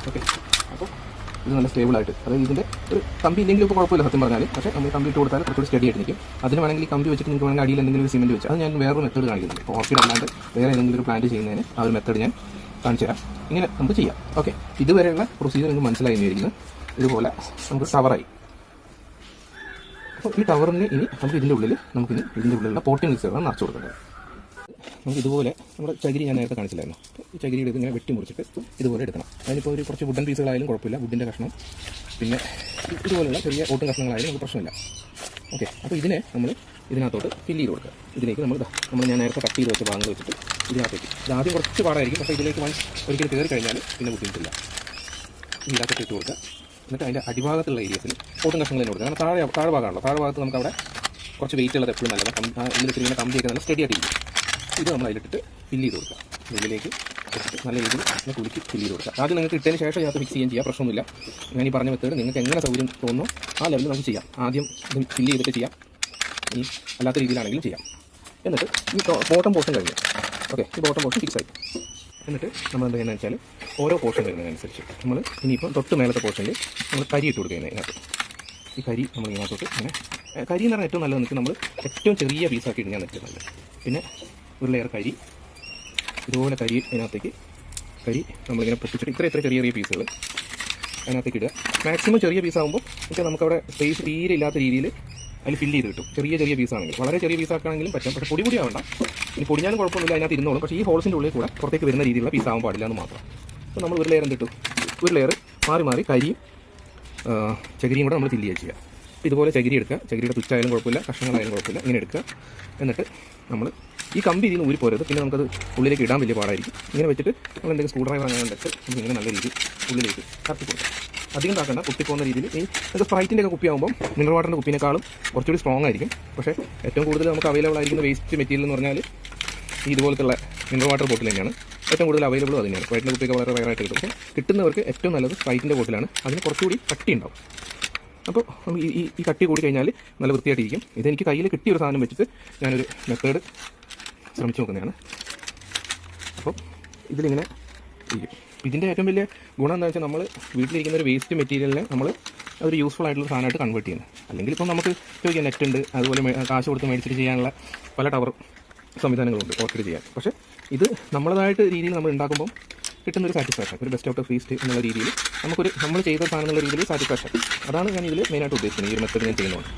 ഓക്കെ, അപ്പോൾ ഇത് നല്ല സ്റ്റേബിളായിട്ട്, അതായത് ഇതിൻ്റെ ഒരു കമ്പി ഇല്ലെങ്കിലും ഇപ്പോൾ കുഴപ്പമില്ല സത്യം പറഞ്ഞാൽ. പക്ഷേ നമ്മൾ കമ്പി ഇട്ട് കൊടുത്താൽ കുറച്ചുകൂടി സ്റ്റഡി ആയിട്ട് നിൽക്കും. അതിന് വേണമെങ്കിൽ ഈ കമ്പി വെച്ചിട്ട് നിങ്ങൾക്ക് വേണമെങ്കിൽ അടിയിൽ എന്തെങ്കിലും ഒരു സിമെൻറ്റ് വെച്ച്, അത് ഞാൻ വേറൊരു മെത്തേഡ് കാണിക്കുന്നുണ്ട്. ഇപ്പോൾ ഓർക്കിഡ് അല്ലാണ്ട് വേറെ ഏതെങ്കിലും ഒരു പ്ലാന്റ് ചെയ്യുന്നതിന് ആ ഒരു മെത്തേഡ് ഞാൻ കാണിച്ചു തരാം. ഇങ്ങനെ നമുക്ക് ചെയ്യാം. ഓക്കെ, ഇതുവരെയുള്ള പ്രൊസീജിയർ നിങ്ങൾക്ക് മനസ്സിലായി എന്നിരിക്കുന്നത്. ഇതുപോലെ നമുക്ക് ടവറായി. അപ്പോൾ ഈ ടവറിന് ഇനി നമുക്ക് ഇതിൻ്റെ ഉള്ളിലുള്ള പോട്ടിംഗ് മിക്സറാണ് നിറച്ച് കൊടുക്കേണ്ടത്. നമുക്ക് ഇതുപോലെ നമ്മുടെ ചകിരി ഞാൻ നേരത്തെ കാണിച്ചില്ലായിരുന്നു. ഈ ചകിരി എടുത്ത് ഇങ്ങനെ വെട്ടി മുറിച്ചിട്ട് ഇതുപോലെ എടുക്കണം. അതിനിപ്പോൾ ഒരു കുറച്ച് വുഡൻ പീസുകളായാലും കുഴപ്പമില്ല, വുഡിൻ്റെ കഷ്ണം, പിന്നെ ഇതുപോലുള്ള ചെറിയ ഓട്ടും കഷ്ണങ്ങളായാലും നമുക്ക് പ്രശ്നമില്ല. ഓക്കെ, അപ്പോൾ ഇതിനെ നമ്മൾ ഇതിനകത്തോട്ട് ഫില്ല് ചെയ്ത് കൊടുക്കുക. ഇതിലേക്ക് നമ്മൾ ഞാൻ നേരത്തെ കട്ട് ചെയ്ത് വെച്ച ഭാഗങ്ങൾ വെച്ചിട്ട് ഇതിനകത്തേക്ക്, ഇത് ആദ്യം കുറച്ച് പാടായിരിക്കും, പക്ഷേ ഇതിലേക്ക് ഒരിക്കലും കയറി കഴിഞ്ഞാൽ പിന്നെ ബുദ്ധിമുട്ടില്ല. ഇതിനകത്തേക്ക് ഇട്ട് കൊടുക്കുക. എന്നിട്ട് അതിൻ്റെ അടിഭാഗത്തുള്ള ഏരിയസിൽ ഓട്ടും കഷ്ണങ്ങൾ തന്നെ കൊടുക്കുക. കാരണം താഴെ ഭാഗമാണല്ലോ, താഴെ ഭാഗത്ത് നമുക്ക് അവിടെ കുറച്ച് വെയിറ്റ് ഉള്ളത് എപ്പോഴും നല്ലതാണ്. ഇതിൽ കമ്പിയൊക്കെ നല്ല സ്റ്റഡി ആയിട്ടിരിക്കും. ഇത് നമ്മൾ അതിലിട്ടിട്ട് ഫില്ല് ചെയ്ത് കൊടുക്കുക. ഇതിലേക്ക് നല്ല രീതിയിൽ കുലുക്കി ഫില്ല് ചെയ്ത് കൊടുക്കുക. ആദ്യം നിങ്ങൾക്ക് ഇട്ടതിന് ശേഷം ഇതിനകത്ത് ഫിക്സ് ചെയ്യാൻ പ്രശ്നമൊന്നുമില്ല. ഞാൻ ഈ പറഞ്ഞ മെത്തേഡ് നിങ്ങൾക്ക് എങ്ങനെ സൗകര്യം തോന്നുന്നു ആ ലെവലിൽ നമുക്ക് ചെയ്യാം. ആദ്യം ഇത് ഫില്ല് ചെയ്തിട്ട് ചെയ്യാം, ഈ അല്ലാത്ത രീതിയിലാണെങ്കിലും ചെയ്യാം. എന്നിട്ട് ഈ ബോട്ടം പോർഷൻ കഴിഞ്ഞു. ഓക്കെ, ഈ ബോട്ടം പോർഷൻ ഫിക്സ് ആയി. എന്നിട്ട് നമ്മൾ എന്താ ചെയ്യുന്നത് വെച്ചാൽ ഓരോ പോർഷൻ വരുന്നതിനനുസരിച്ച് നമ്മൾ ഇനിയിപ്പം തൊട്ട് മേലത്തെ പോർഷനിൽ നമ്മൾ കരി ഇട്ട് കൊടുക്കുന്നത്. ഇതിനകത്ത് ഈ കരി നമ്മൾ ഇതിനകത്തോട്ട് ഇങ്ങനെ, കരി എന്ന് പറഞ്ഞാൽ ഏറ്റവും നല്ലത് നമുക്ക് നമ്മൾ ഏറ്റവും ചെറിയ പീസാക്കി ഇടുന്നതാണ് ഏറ്റവും നല്ലത്. പിന്നെ ഒരു ലെയർ കരി, ഇതുപോലെ കരി ഇതിനകത്തേക്ക് നമ്മളിങ്ങനെ പൊട്ടിച്ചിട്ട് ഇത്ര ചെറിയ പീസുകൾ അതിനകത്തേക്ക് ഇടുക. മാക്സിമം ചെറിയ പീസാകുമ്പോൾ പക്ഷേ നമുക്കവിടെ സ്പേസ് തീരെ ഇല്ലാത്ത രീതിയിൽ അതിൽ ഫില്ല് ചെയ്ത് കിട്ടും. ചെറിയ പീസാണെങ്കിൽ, വളരെ ചെറിയ പീസാക്കുകയാണെങ്കിലും പറ്റും, പക്ഷേ പൊടി ആവണ്ട. ഇനി പൊടിഞ്ഞാലും കുഴപ്പമൊന്നുമില്ല, അതിനകത്ത് ഇരുന്നോളും. പക്ഷേ ഈ ഹോൾസിൻ്റെ ഉള്ളിൽ കൂടെ പുറത്തേക്ക് വരുന്ന രീതിയിലുള്ള പീസാകാൻ പാടില്ല എന്ന് മാത്രം. അപ്പോൾ നമ്മൾ ഒരു ലെയർ എന്തിട്ടു, ഒരു ലെയർ മാറി കരിയും ചകിരിയും കൂടെ നമ്മൾ ഫില്ല് ചെയ്യുക. ഇതുപോലെ ചകിരി എടുക്കുക, ചകിരിയുടെ തുച്ചായാലും കുഴപ്പമില്ല, കഷ്ണങ്ങളായാലും കുഴപ്പമില്ല, ഇങ്ങനെ എടുക്കുക. എന്നിട്ട് നമ്മൾ ഈ കമ്പി ഇതിൽ നിന്ന് ഊരി പോരുത്, പിന്നെ നമുക്കത് ഉള്ളിലേക്ക് ഇടാൻ വലിയ പാടായിരിക്കും. ഇങ്ങനെ വെച്ചിട്ട് നമ്മൾ എന്തെങ്കിലും സ്ക്രൂ ഡ്രൈവർ അങ്ങനെ വെച്ച് നമുക്ക് ഇങ്ങനെ നല്ല രീതിയിൽ ഉള്ളിലേക്ക് കറക്കി കൊടുക്കാം. അധികം താക്കണ്ട, കുത്തിപ്പോകുന്ന രീതിയിൽ. ഈ സ്പ്രൈറ്റിൻ്റെ ഒക്കെ കുപ്പിയാകുമ്പോൾ മിനറൽ വാട്ടറിൻ്റെ കുപ്പിനേക്കാളും കുറച്ചുകൂടി സ്ട്രോങ് ആയിരിക്കും. പക്ഷേ ഏറ്റവും കൂടുതൽ നമുക്ക് അവൈലബിൾ ആയിരിക്കുന്ന വേസ്റ്റ് മെറ്റീരിയൽ എന്ന് പറഞ്ഞാൽ ഈ ഇതുപോലത്തുള്ള മിനറൽ വാട്ടർ ബോട്ടിൽ തന്നെയാണ് ഏറ്റവും കൂടുതൽ അവൈലബിൾ. തന്നെയാണ് സ്പ്രൈറ്റിൻ്റെ കുപ്പിയൊക്കെ വളരെ റയറായിട്ട് കിട്ടും. പക്ഷേ കിട്ടുന്നവർക്ക് ഏറ്റവും നല്ലത് സ്പ്രൈറ്റിൻ്റെ ബോട്ടിലാണ്. അതിന് കുറച്ചുകൂടി കട്ടി ഉണ്ടാവും. അപ്പോൾ ഈ കട്ടി കൂടി കഴിഞ്ഞാൽ നല്ല വൃത്തിയായിട്ടിരിക്കും. ഇതെനിക്ക് കയ്യിൽ കിട്ടിയൊരു സാധനം വെച്ചിട്ട് ഞാനൊരു മെത്തേഡ് ശ്രമിച്ചു നോക്കുന്നതാണ്. അപ്പോൾ ഇതിലിങ്ങനെ ഇരിക്കും. ഇതിൻ്റെ ഏറ്റവും വലിയ ഗുണം എന്താണെന്ന് വെച്ചാൽ നമ്മൾ വീട്ടിലിരിക്കുന്ന ഒരു വേസ്റ്റ് മെറ്റീരിയലിനെ നമ്മൾ അതൊരു യൂസ്ഫുൾ ആയിട്ടുള്ള സാധനമായിട്ട് കൺവേർട്ട് ചെയ്യുന്നത്. അല്ലെങ്കിൽ ഇപ്പം നമുക്ക് ചോദിക്കാം, നെറ്റ് ഉണ്ട്, അതുപോലെ കാശ് കൊടുത്ത് മേടിച്ചിട്ട് ചെയ്യാനുള്ള പല ടവർ സംവിധാനങ്ങളുണ്ട് ഓർക്കിഡ് ചെയ്യാൻ. പക്ഷേ ഇത് നമ്മളതായിട്ട് രീതിയിൽ നമ്മൾ ഉണ്ടാക്കുമ്പോൾ കിട്ടുന്നൊരു സാറ്റിസ്ഫാക്ഷൻ, ഒരു ബെസ്റ്റ് ഔട്ട് ഓഫ് വേസ്റ്റ് എന്നുള്ള രീതിയിൽ നമ്മൾ ചെയ്ത സാധനം എന്നുള്ള രീതിയിൽ സാറ്റിസ്ഫാക്ഷൻ, അതാണ് ഞാൻ ഇതിൽ മെയിനായിട്ട് ഉദ്ദേശിക്കുന്നത്. ഈ ഒരു മെത്തേഡ് ഞാൻ ചെയ്യുന്നതാണ്.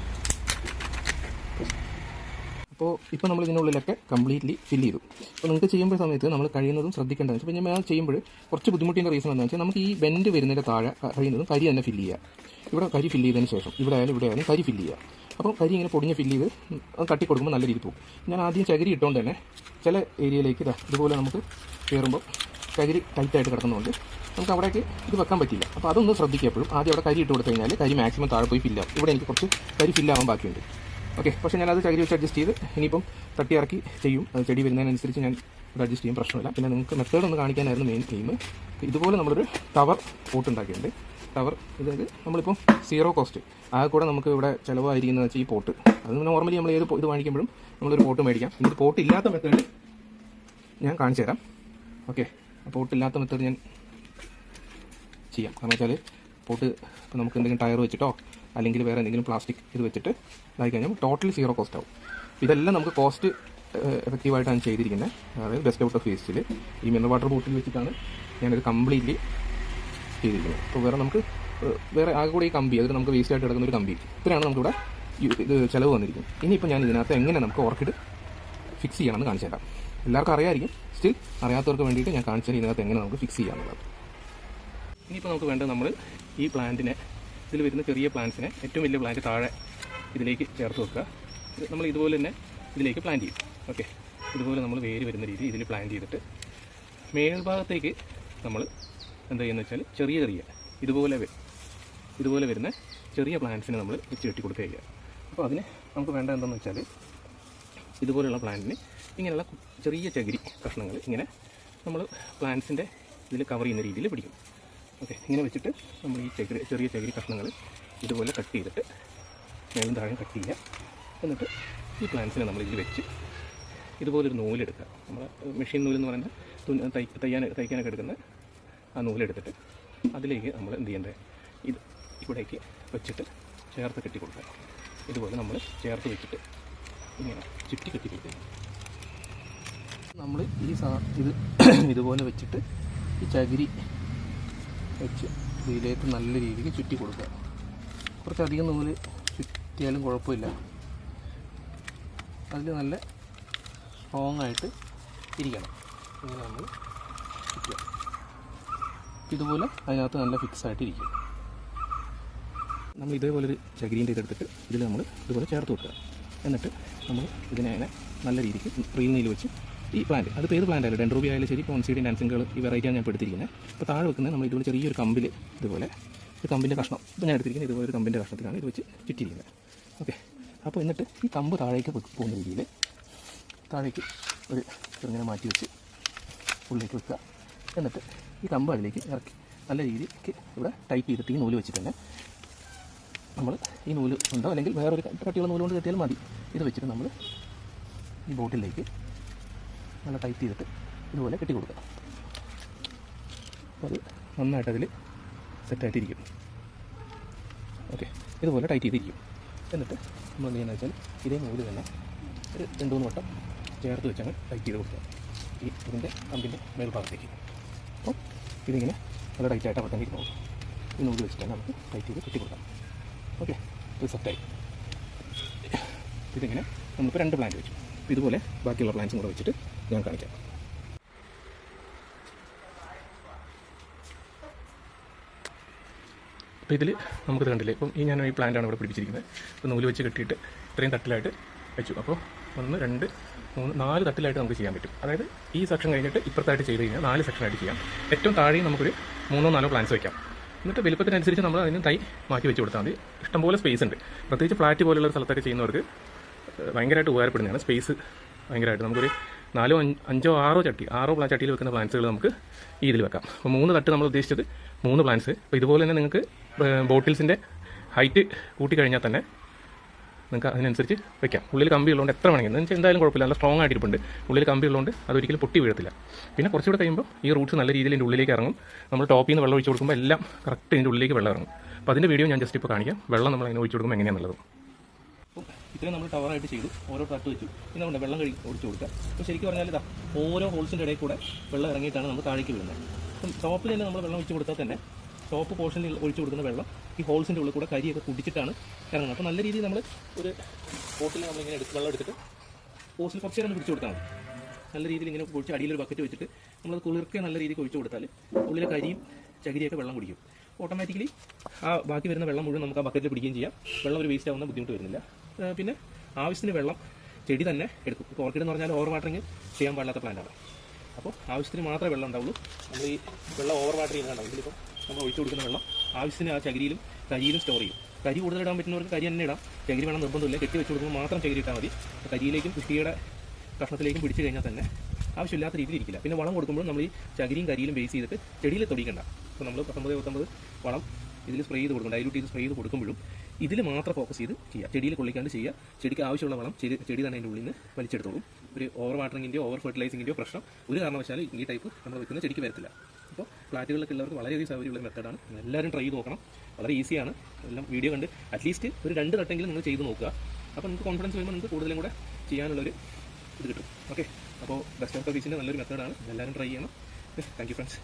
അപ്പോൾ ഇപ്പോൾ നമ്മൾ ഇതിനുള്ളിലൊക്കെ കംപ്ലീറ്റ്ലി ഫില്ല് ചെയ്തു. അപ്പോൾ നിങ്ങൾക്ക് ചെയ്യുമ്പോൾ സമയത്ത് നമ്മൾ കഴിയുന്നതും ശ്രദ്ധിക്കേണ്ടത് വെച്ചാൽ, പിന്നെ ഞാൻ ചെയ്യുമ്പോൾ കുറച്ച് ബുദ്ധിമുട്ടിൻ്റെ റീസൺ എന്താണെന്ന് വെച്ചാൽ, നമുക്ക് ഈ ബെൻഡ് വരുന്നതിൻ്റെ താഴെ കഴിയുന്നതും കരി തന്നെ ഫില്ല് ചെയ്യുക. ഇവിടെ കരി ഫില്ല് ചെയ്തതിന് ശേഷം ഇവിടെ ആയാലും കരി ഫില്ല് ചെയ്യുക. അപ്പോൾ കരി ഇങ്ങനെ പൊടിഞ്ഞ് ഫില്ല് ചെയ്ത് തട്ടി കൊടുക്കുമ്പോൾ നല്ല രീതിയിൽ പോകും. ഞാൻ ആദ്യം ചകിരി ഇട്ടുകൊണ്ട് തന്നെ ചില ഏരിയയിലേക്ക് ഇതുപോലെ നമുക്ക് കയറുമ്പോൾ കരി ടൈറ്റായിട്ട് കിടക്കുന്നതുകൊണ്ട് നമുക്ക് അവിടേക്ക് ഇത് വെക്കാൻ പറ്റില്ല. അപ്പോൾ അതൊന്ന് ശ്രദ്ധിക്കുക. എപ്പോഴും ആദ്യം അവിടെ കരി ഇട്ട് കൊടുത്തു കഴിഞ്ഞാൽ കരി മാക്സിമം താഴെ പോയി ഫില്ലാവും. ഇവിടെ എനിക്ക് കുറച്ച് കരി ഫില്ലാവാൻ ബാക്കിയുണ്ട്. ഓക്കെ, പക്ഷേ ഞാനത് ചകിരി വെച്ച് അഡ്ജസ്റ്റ് ചെയ്ത് ഇനിയിപ്പം തട്ടി ഇറക്കി ചെയ്യും. അത് ചെടി വരുന്നതിനനുസരിച്ച് ഞാൻ ഇത് അഡ്ജസ്റ്റ് ചെയ്യും, പ്രശ്നമില്ല. പിന്നെ നിങ്ങൾക്ക് മെത്തേഡ് ഒന്ന് കാണിക്കാനായിരുന്നു മെയിൻ എയിം. ഇതുപോലെ നമ്മളൊരു ടവർ പോട്ട് ഉണ്ടാക്കിയിട്ടുണ്ട്. ടവർ ഇത് നമ്മളിപ്പം സീറോ കോസ്റ്റ്, ആ കൂടെ നമുക്ക് ഇവിടെ ചിലവായിരിക്കുന്നത് വെച്ചാൽ ഈ പോട്ട്. അത് നോർമലി നമ്മൾ ഏത് ഇത് വാങ്ങിക്കുമ്പോഴും നമ്മളൊരു പോട്ട് മേടിക്കാം. ഇത് പോട്ട് ഇല്ലാത്ത മെത്തേഡ് ഞാൻ കാണിച്ചു തരാം. ഓക്കെ, പോട്ടില്ലാത്ത മെത്തേഡ് ഞാൻ ചെയ്യാം. കാരണം വെച്ചാൽ പോട്ട് ഇപ്പോൾ നമുക്ക് എന്തെങ്കിലും ടയർ വെച്ചിട്ടോ അല്ലെങ്കിൽ വേറെ എന്തെങ്കിലും പ്ലാസ്റ്റിക് ഇത് വെച്ചിട്ട് ഇതായി കഴിഞ്ഞാൽ ടോട്ടലി സീറോ കോസ്റ്റ് ആവും. ഇതെല്ലാം നമുക്ക് കോസ്റ്റ് എഫക്റ്റീവായിട്ടാണ് ചെയ്തിരിക്കുന്നത്. അതായത് ബെസ്റ്റ് ഔട്ട് ഓഫ് വേസ്റ്റിൽ ഈ മിനറൽ വാട്ടർ ബോട്ടിൽ വെച്ചിട്ടാണ് ഞാനത് കംപ്ലീറ്റ്ലി ചെയ്തിരിക്കുന്നത്. അപ്പോൾ വേറെ ആകെ കൂടെ ഈ കമ്പി, അതൊരു നമുക്ക് വേസ്റ്റ് ആയിട്ട് കിടക്കുന്ന ഒരു കമ്പി, ഇത്രയാണ് നമുക്കിവിടെ ഇത് ചിലവ് വന്നിരിക്കും. ഇനിയിപ്പോൾ ഞാൻ ഇതിനകത്ത് എങ്ങനെ നമുക്ക് ഓർക്കിഡ് ഫിക്സ് ചെയ്യണമെന്ന് കാണിച്ചു തരാം. എല്ലാവർക്കും അറിയാമായിരിക്കും, സ്റ്റിൽ അറിയാത്തവർക്ക് വേണ്ടിയിട്ട് ഞാൻ കാണിച്ചാൽ ഇതിനകത്ത് എങ്ങനെ നമുക്ക് ഫിക്സ് ചെയ്യാമെന്നുള്ളത്. ഇനിയിപ്പോൾ നമുക്ക് വേണ്ടത്, നമ്മൾ ഈ പ്ലാന്റിനെ, ഇതിൽ വരുന്ന ചെറിയ പ്ലാന്റ്സിനെ ഏറ്റവും വലിയ പ്ലാന്റ് താഴെ ഇതിലേക്ക് ചേർത്ത് വെക്കുക. നമ്മൾ ഇതുപോലെ തന്നെ ഇതിലേക്ക് പ്ലാന്റ് ചെയ്യും. ഓക്കെ, ഇതുപോലെ നമ്മൾ വേര് വരുന്ന രീതി ഇതിൽ പ്ലാന്റ് ചെയ്തിട്ട് മേൽഭാഗത്തേക്ക് നമ്മൾ എന്താ ചെയ്യുന്നത് വെച്ചാൽ ചെറിയ ഇതുപോലെ വരുന്ന ചെറിയ പ്ലാന്റ്സിനെ നമ്മൾ വെച്ച് കെട്ടി കൊടുക്കുക ചെയ്യുക. അപ്പോൾ അതിന് നമുക്ക് വേണ്ട എന്താണെന്ന് വെച്ചാൽ ഇതുപോലെയുള്ള പ്ലാന്റിന് ഇങ്ങനെയുള്ള ചെറിയ ചകിരി കഷ്ണങ്ങൾ ഇങ്ങനെ നമ്മൾ പ്ലാന്റ്സിൻ്റെ ഇതിൽ കവർ ചെയ്യുന്ന രീതിയിൽ പിടിക്കും. ഓക്കെ, ഇങ്ങനെ വെച്ചിട്ട് നമ്മൾ ഈ ചെറിയ ചകിരി കഷ്ണങ്ങൾ ഇതുപോലെ കട്ട് ചെയ്തിട്ട് മേലും താഴെയും കട്ട് ചെയ്യുക. എന്നിട്ട് ഈ പ്ലാന്റ്സിനെ നമ്മൾ ഇതിൽ വെച്ച് ഇതുപോലൊരു നൂലെടുക്കുക. നമ്മൾ മെഷീൻ നൂലെന്ന് പറയുന്നത് തയ്ക്കാനൊക്കെ എടുക്കുന്ന ആ നൂലെടുത്തിട്ട് അതിലേക്ക് നമ്മൾ എന്ത് ചെയ്യേണ്ടത്, ഇത് ഇവിടേക്ക് വെച്ചിട്ട് ചേർത്ത് കെട്ടി കൊടുക്കുക. ഇതുപോലെ നമ്മൾ ചേർത്ത് വെച്ചിട്ട് ഇങ്ങനെ ചുറ്റി കെട്ടി കൊടുക്കുക. നമ്മൾ ഇത് ഇതുപോലെ വെച്ചിട്ട് ഈ ചകിരി വെച്ച് ഇതിലേക്ക് നല്ല രീതിക്ക് ചുറ്റി കൊടുക്കുക. കുറച്ചധികം നൂല് ചുറ്റിയാലും കുഴപ്പമില്ല, അതിൽ നല്ല സ്ട്രോങ് ആയിട്ട് ഇരിക്കണം. ഇങ്ങനെ നമ്മൾ ചുറ്റുക. ഇതുപോലെ അതിനകത്ത് നല്ല ഫിക്സ് ആയിട്ടിരിക്കും. നമ്മൾ ഇതേപോലൊരു ചകിരീൻ്റെ ഇതെടുത്തിട്ട് ഇതിൽ നമ്മൾ ഇതുപോലെ ചേർത്ത് വെക്കുക. എന്നിട്ട് നമ്മൾ ഇതിനെ നല്ല രീതിക്ക് റീൽ വെച്ച് ഈ പ്ലാന്റ്, അതിപ്പോൾ ഏത് പ്ലാന്റ് ആയാലും ഡെൻഡ്രോബി ആയാലും ശരി, പോൺസീഡി ഡാൻസിങ്ങൾ ഈ വെറൈറ്റിയാണ് ഞാൻ എടുത്തിരിക്കുന്നത്. അപ്പോൾ താഴെ വെക്കുന്നത് നമ്മൾ ഇതുപോലെ ചെറിയൊരു കമ്പിൽ ഇതുപോലെ ഒരു കമ്പിൻ്റെ കഷ്ണം, ഇപ്പോൾ ഞാൻ എടുത്തിരിക്കുന്നത് ഇതുപോലെ ഒരു കമ്പിൻ്റെ കഷ്ണത്തിലാണ് ഇത് വെച്ച് ചുറ്റിയിരിക്കുന്നത്. ഓക്കെ, അപ്പോൾ എന്നിട്ട് ഈ കമ്പ് താഴേക്ക് പോകുന്ന രീതിയിൽ താഴേക്ക് ഒരു ചെറുങ്ങനെ മാറ്റി വെച്ച് ഉള്ളിലേക്ക് വെക്കുക. എന്നിട്ട് ഈ കമ്പ് അതിലേക്ക് ഇറക്കി നല്ല രീതിക്ക് ഇവിടെ ടൈപ്പ് ചെയ്തിട്ട് ഈ നൂല് വെച്ചിട്ട് തന്നെ നമ്മൾ ഈ നൂല് ഉണ്ടോ അല്ലെങ്കിൽ വേറൊരു കട്ടിയുള്ള നൂല് കൊണ്ട് കെട്ടിയാലും മതി. ഇത് വെച്ചിട്ട് നമ്മൾ ഈ ബോട്ടിലേക്ക് നല്ല ടൈറ്റ് ചെയ്തിട്ട് ഇതുപോലെ കെട്ടി കൊടുക്കുക. അപ്പോൾ അത് നന്നായിട്ട് അതിൽ സെറ്റായിട്ടിരിക്കും. ഓക്കെ, ഇതുപോലെ ടൈറ്റ് ചെയ്തിരിക്കും. എന്നിട്ട് നമ്മൾ എന്ത് ചെയ്യുന്നത് വെച്ചാൽ ഇതേ നൂല് തന്നെ ഒരു 2-3 വട്ടം ചേർത്ത് വെച്ചങ്ങ് ടൈറ്റ് ചെയ്ത് കൊടുക്കുക ഇതിൻ്റെ കമ്പിൻ്റെ മേൽഭാഗത്തേക്ക്. അപ്പോൾ ഇതിങ്ങനെ നല്ല ടൈറ്റായിട്ട് അവിടെ തന്നെ ഇരുന്നോളൂ. ഈ നൂല് വെച്ചിട്ട് തന്നെ നമുക്ക് ടൈറ്റ് ചെയ്ത് കെട്ടി കൊടുക്കാം. ഓക്കെ, ഇത് സെറ്റായി. ഇതിങ്ങനെ നമ്മളിപ്പോൾ 2 പ്ലാന്റ് വെച്ചു. അപ്പോൾ ഇതുപോലെ ബാക്കിയുള്ള പ്ലാന്റ്സും കൂടെ വെച്ചിട്ട് ഞാൻ കാണിക്കാം. അപ്പോൾ ഇതിൽ നമുക്കിത് കണ്ടില്ലേ, ഇപ്പം ഞാൻ ഈ പ്ലാന്റാണ് ഇവിടെ പിടിപ്പിച്ചിരിക്കുന്നത്. ഇപ്പോൾ നൂല് വെച്ച് കെട്ടിയിട്ട് ഇത്രയും തട്ടിലായിട്ട് വെച്ചു. അപ്പോൾ 1, 2, 3, 4 തട്ടിലായിട്ട് നമുക്ക് ചെയ്യാൻ പറ്റും. അതായത് ഈ സെക്ഷൻ കഴിഞ്ഞിട്ട് ഇപ്പുറത്തായിട്ട് ചെയ്ത് കഴിഞ്ഞാൽ 4 സെക്ഷനായിട്ട് ചെയ്യാം. ഏറ്റവും താഴെയും നമുക്കൊരു 3-4 പ്ലാന്റ്സ് വയ്ക്കാം. എന്നിട്ട് വലുപ്പത്തിനനുസരിച്ച് നമ്മൾ അതിന് തൈ മാറ്റി വെച്ച് കൊടുത്താൽ മതി. ഇഷ്ടംപോലെ സ്പേസ് ഉണ്ട്. പ്രത്യേകിച്ച് ഫ്ലാറ്റ് പോലുള്ള ഒരു സ്ഥലത്തൊക്കെ ചെയ്യുന്നവർക്ക് ഭയങ്കരമായിട്ട് ഉപകാരപ്പെടുന്നതാണ്. സ്പേസ് ഭയങ്കരമായിട്ട് നമുക്കൊരു 4, 5, 6 ചട്ടിയിൽ വെക്കുന്ന പ്ലാന്റ്സുകൾ നമുക്ക് ഈ ഇതിൽ വെക്കാം. അപ്പോൾ 3 തട്ട് നമ്മൾ ഉദ്ദേശിച്ചത് 3 പ്ലാന്റ്സ്. അപ്പോൾ ഇതുപോലെ തന്നെ നിങ്ങൾക്ക് ബോട്ടിൽസിൻ്റെ ഹൈറ്റ് കൂട്ടിക്കഴിഞ്ഞാൽ തന്നെ നിങ്ങൾക്ക് അതിനനുസരിച്ച് വെക്കാം. ഉള്ളിൽ കമ്പി ഉള്ളതുകൊണ്ട് എത്ര വേണമെങ്കിൽ എന്ന് വെച്ചാൽ എന്തായാലും കുഴപ്പമില്ല, നല്ല സ്ട്രോങ് ആയിട്ടിരിപ്പുണ്ട്. ഉള്ളിൽ കമ്പി ഉള്ളതുകൊണ്ട് അതൊരിക്കലും പൊട്ടി വീഴത്തില്ല. പിന്നെ കുറച്ചുകൂടെ കഴിയുമ്പോൾ ഈ റൂട്ട്സ് നല്ല രീതിയിൽ ഇതിൻ്റെ ഉള്ളിലേക്ക് ഇറങ്ങും. നമ്മൾ ടോപ്പിൽ നിന്ന് വെള്ളം ഒഴിച്ച് കൊടുക്കുമ്പോൾ എല്ലാം കറക്റ്റ് ഇതിൻ്റെ ഉള്ളിലേക്ക് വെള്ളം ഇറങ്ങും. അപ്പോൾ അതിൻ്റെ വീഡിയോ ഞാൻ ജസ്റ്റ് ഇപ്പോൾ കാണിക്കാം. വെള്ളം നമ്മൾ അതിനെ ഒഴിച്ച് കൊടുക്കുമ്പോൾ എങ്ങനെയാണെന്നുള്ളത്. അപ്പോൾ ഇത്രയും നമ്മൾ ടവറായിട്ട് ചെയ്തു, ഓരോ തട്ട് വെച്ചു. പിന്നെ നമ്മൾ വെള്ളം ഒഴിച്ച് കൊടുക്കുക. അപ്പോൾ ശരിക്കും പറഞ്ഞാൽ ഇതാ ഓരോ ഹോൾസിൻ്റെ ഇടയിൽ കൂടെ വെള്ളം ഇറങ്ങിയിട്ടാണ് നമ്മൾ താഴേക്ക് വീഴുന്നത്. അപ്പം ടോപ്പിൽ തന്നെ നമ്മൾ വെള്ളം ഒഴിച്ച് കൊടുത്താൽ തന്നെ ടോപ്പ് പോർഷനിൽ ഒഴിച്ച് കൊടുക്കുന്ന വെള്ളം ഈ ഹോൾസിൻ്റെ ഉള്ളിൽ കൂടെ കരിയൊക്കെ കുടിച്ചിട്ടാണ് ഇറങ്ങുന്നത്. അപ്പോൾ നല്ല രീതിയിൽ നമ്മൾ ഒരു ബോട്ടിൽ നമ്മളിങ്ങനെ വെള്ളം എടുത്തിട്ട് ഹോൾസിൽ കുറച്ച് നേരം പിടിച്ച് കൊടുത്താൽ മതി. നല്ല രീതിയിൽ ഇങ്ങനെ കുഴിച്ച് അടിയിലൊരു ബക്കറ്റ് വെച്ചിട്ട് നമ്മളത് കുളിർക്കെ നല്ല രീതിയിൽ ഒഴിച്ച് കൊടുത്താൽ ഉള്ളിലെ കരിയും ചകിരിയൊക്കെ വെള്ളം കുടിക്കും. ഓട്ടോമാറ്റിക്കലി ആ ബാക്കി വരുന്ന വെള്ളം മുഴുവൻ നമുക്ക് ആ ബക്കറ്റിൽ പിടിക്കുകയും ചെയ്യാം. വെള്ളം ഒരു വേസ്റ്റ് ആവുന്ന ബുദ്ധിമുട്ട് വരുന്നില്ല. പിന്നെ ആവശ്യത്തിന് വെള്ളം ചെടി തന്നെ എടുക്കും. ഇപ്പോൾ ഓർക്കിഡ് എന്ന് പറഞ്ഞാൽ ഓവർ വാട്ടറിങ് ചെയ്യാൻ പാടില്ലാത്ത പ്ലാന്റാണ്. അപ്പോൾ ആവശ്യത്തിന് മാത്രമേ വെള്ളം ഉണ്ടാവുള്ളൂ. നമ്മൾ ഈ വെള്ളം ഓവർ വാട്ടർ ചെയ്യുന്നുണ്ടാവും. ഇതിലിപ്പോൾ നമ്മൾ ഒഴിച്ചു കൊടുക്കുന്ന വെള്ളം ആവശ്യത്തിന് ആ ചകിരിയിലും കരിയിലും സ്റ്റോർ ചെയ്യും. കരി കൂടുതൽ ഇടാൻ പറ്റുന്നവർക്ക് കരി തന്നെ ഇടാം. ചകിരി വേണം നിർബന്ധമില്ല. കെട്ടി വെച്ച് കൊടുക്കുമ്പോൾ മാത്രം ചകിരി ഇട്ടാൽ മതി. കരിയിലേക്കും കൃഷിയുടെ കഷ്ണത്തിലേക്കും പിടിച്ചു കഴിഞ്ഞാൽ തന്നെ ആവശ്യമില്ലാത്ത രീതിയിൽ ഇരിക്കില്ല. പിന്നെ വളം കൊടുക്കുമ്പോൾ നമ്മൾ ഈ ചകിരിയും കരിയിലും ബേസ് ചെയ്തിട്ട് ചെടിയിൽ തൊടിക്കണ്ട. ഇപ്പോൾ നമ്മൾ 19-19 വളം ഇതിൽ സ്പ്രേ ചെയ്ത് കൊടുക്കും, ഡൈലൂട്ട് ചെയ്ത് സ്പ്രേ ചെയ്ത് കൊടുക്കുമ്പോഴും ഇതിൽ മാത്രം ഫോക്കസ് ചെയ്ത് ചെയ്യുക. ചെടിയിൽ കൊള്ളിക്കാണ്ട് ചെയ്യുക. ചെടിക്ക് ആവശ്യമുള്ള വളം ചെടി തന്നെ അതിൻ്റെ ഉള്ളിൽ നിന്ന് വലിച്ചെടുത്തോളും. ഒരു ഓവർ വാട്ടറിങ്ങിൻ്റെയോ ഓവർ ഫെർട്ടിലൈസിങ്ങിൻ്റെയോ പ്രശ്നം ഒരു കാരണവശാലും ഈ ടൈപ്പ് നമ്മൾ വെക്കുന്ന ചെടിക്ക് വരത്തില്ല. അപ്പോൾ ഫ്ലാറ്റുകളിലൊക്കെ ഉള്ളവർക്ക് വളരെയധികം സൗകര്യമുള്ള മെത്തേഡാണ്. എല്ലാവരും ട്രൈ ചെയ്ത് നോക്കണം. വളരെ ഈസിയാണ്. എല്ലാം വീഡിയോ കണ്ട് അറ്റ്ലീസ്റ്റ് ഒരു 2 തട്ടെങ്കിലും നിങ്ങൾ ചെയ്ത് നോക്കുക. അപ്പോൾ നിങ്ങൾക്ക് കോൺഫിഡൻസ് വരുമ്പോൾ നിങ്ങൾക്ക് കൂടുതലും കൂടെ ചെയ്യാനുള്ളൊരു ഇത് കിട്ടും. ഓക്കെ, അപ്പോൾ ബെസ്റ്റ് ഓഫ് ദ ഫീസിൻ്റെ നല്ലൊരു മെത്തേഡാണ്. എല്ലാവരും ട്രൈ ചെയ്യണം. Thank you friends.